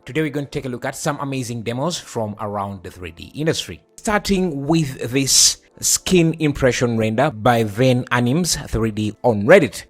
Today we're going to take a look at some amazing demos from around the 3D industry. Starting with this skin impression render by Venn Animes 3D on Reddit.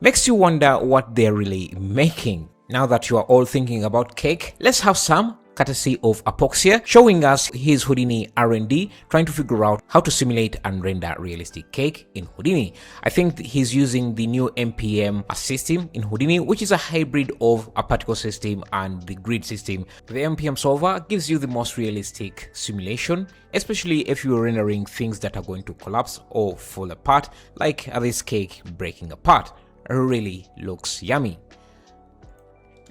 Makes you wonder what they're really making. Now that you are all thinking about cake, let's have some, courtesy of Apoxia, showing us his Houdini R&D, trying to figure out how to simulate and render realistic cake in Houdini. I think he's using the new MPM system in Houdini, which is a hybrid of a particle system and the grid system. The MPM solver gives you the most realistic simulation, especially if you're rendering things that are going to collapse or fall apart, like this cake breaking apart. It really looks yummy.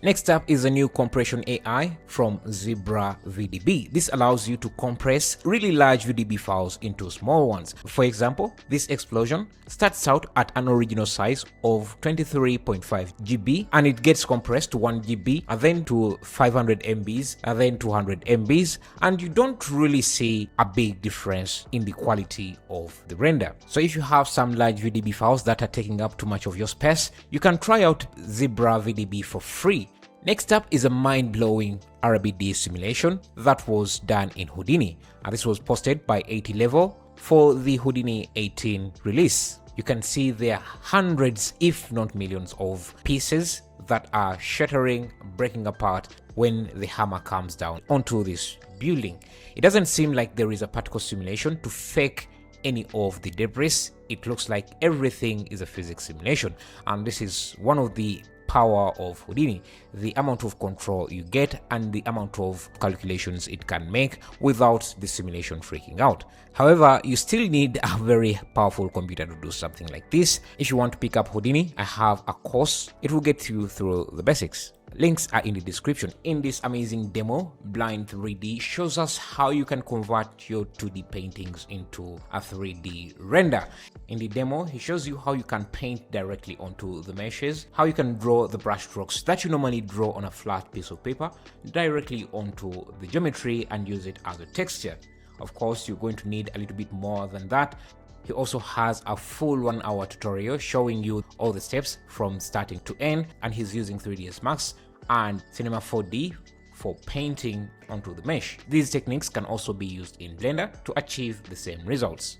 Next up is a new compression AI from Zibra VDB. This allows you to compress really large VDB files into small ones. For example, this explosion starts out at an original size of 23.5 GB and it gets compressed to 1 GB and then to 500 MBs and then 200 MBs, and you don't really see a big difference in the quality of the render. So if you have some large VDB files that are taking up too much of your space, you can try out Zibra VDB for free. Next up is a mind-blowing RBD simulation that was done in Houdini, and this was posted by 80 Level for the Houdini 18 release. You can see there are hundreds, if not millions, of pieces that are shattering, breaking apart when the hammer comes down onto this building. It doesn't seem like there is a particle simulation to fake any of the debris. It looks like everything is a physics simulation, and this is one of the power of Houdini, the amount of control you get and the amount of calculations it can make without the simulation freaking out. However, you still need a very powerful computer to do something like this. If you want to pick up Houdini, I have a course. It will get you through the basics. Links are in the description. In this amazing demo, Blind 3D shows us how you can convert your 2D paintings into a 3D render. In the demo, he shows you how you can paint directly onto the meshes, how you can draw the brush strokes that you normally draw on a flat piece of paper directly onto the geometry and use it as a texture. Of course, you're going to need a little bit more than that. He also has a full 1-hour tutorial showing you all the steps from starting to end, and he's using 3ds Max and Cinema 4D for painting onto the mesh. These techniques can also be used in Blender to achieve the same results.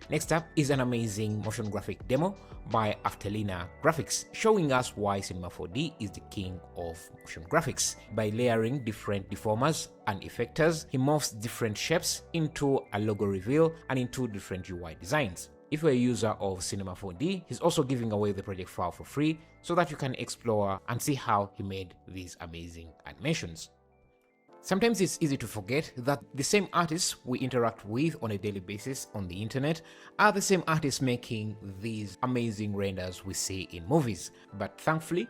Next up is an amazing motion graphic demo by Aftelina Graphics, showing us why Cinema 4D is the king of motion graphics. By layering different deformers and effectors, he morphs different shapes into a logo reveal and into different UI designs. If you're a user of Cinema 4D, he's also giving away the project file for free so that you can explore and see how he made these amazing animations. Sometimes it's easy to forget that the same artists we interact with on a daily basis on the internet are the same artists making these amazing renders we see in movies. But thankfully,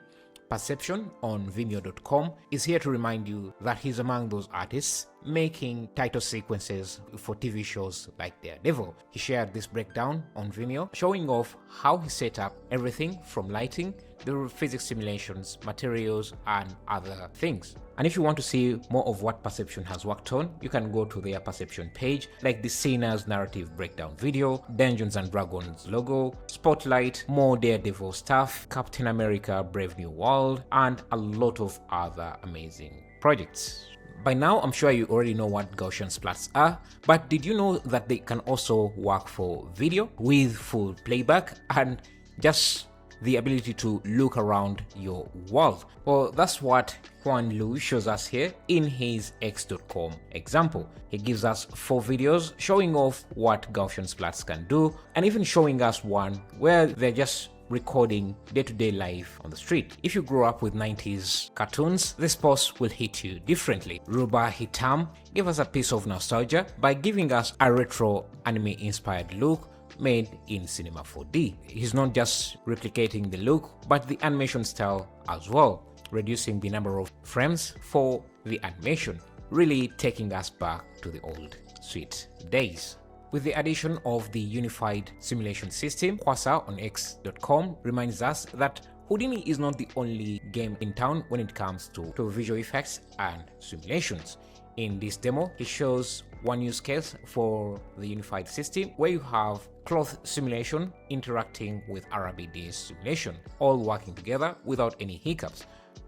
Perception on Vimeo.com is here to remind you that he's among those artists making title sequences for TV shows like Daredevil. He shared this breakdown on Vimeo, showing off how he set up everything from lighting, the physics simulations, materials, and other things. And if you want to see more of what Perception has worked on, you can go to their Perception page, like the Cena's narrative breakdown video, Dungeons and Dragons logo, Spotlight, more Daredevil stuff, Captain America Brave New World, and a lot of other amazing projects. By now, I'm sure you already know what Gaussian splats are, but did you know that they can also work for video with full playback and just the ability to look around your world? Well, that's what Juan Lu shows us here in his X.com example. He gives us 4 videos showing off what Gaussian splats can do, and even showing us one where they're just recording day-to-day life on the street. If you grew up with 90s cartoons, this post will hit you differently. Ruba Hitam gave us a piece of nostalgia by giving us a retro anime-inspired look made in Cinema 4D. He's not just replicating the look, but the animation style as well, reducing the number of frames for the animation, really taking us back to the old sweet days. With the addition of the unified simulation system, Kwasa on X.com reminds us that Houdini is not the only game in town when it comes to visual effects and simulations. In this demo, he shows one use case for the unified system where you have cloth simulation interacting with RBD simulation, all working together without any hiccups.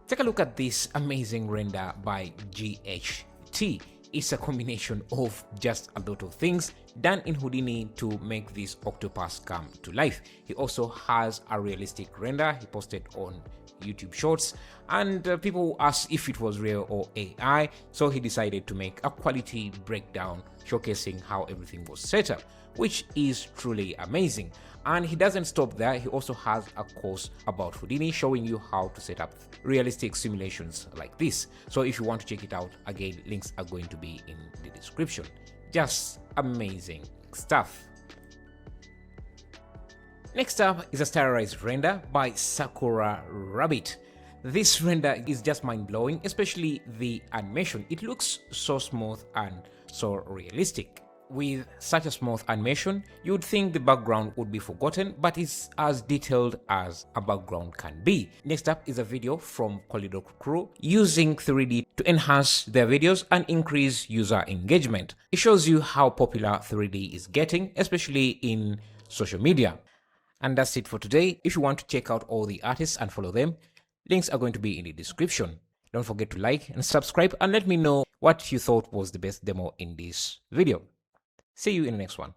Take a look at this amazing render by GHT. It's a combination of just a lot of things done in Houdini to make this octopus come to life. He also has a realistic render he posted on YouTube Shorts, and people asked if it was real or AI, so he decided to make a quality breakdown showcasing how everything was set up, which is truly amazing. And he doesn't stop there, he also has a course about Houdini showing you how to set up realistic simulations like this. So if you want to check it out, again, links are going to be in the description. Just amazing stuff. Next up is a stylized render by Sakura Rabbit. This render is just mind-blowing, especially the animation. It looks so smooth and so realistic. With such a smooth animation, you would think the background would be forgotten, but it's as detailed as a background can be. Next up is a video from Corridor Crew using 3D to enhance their videos and increase user engagement. It shows you how popular 3D is getting, especially in social media. And that's it for today. If you want to check out all the artists and follow them, links are going to be in the description. Don't forget to like and subscribe and let me know what you thought was the best demo in this video. See you in the next one.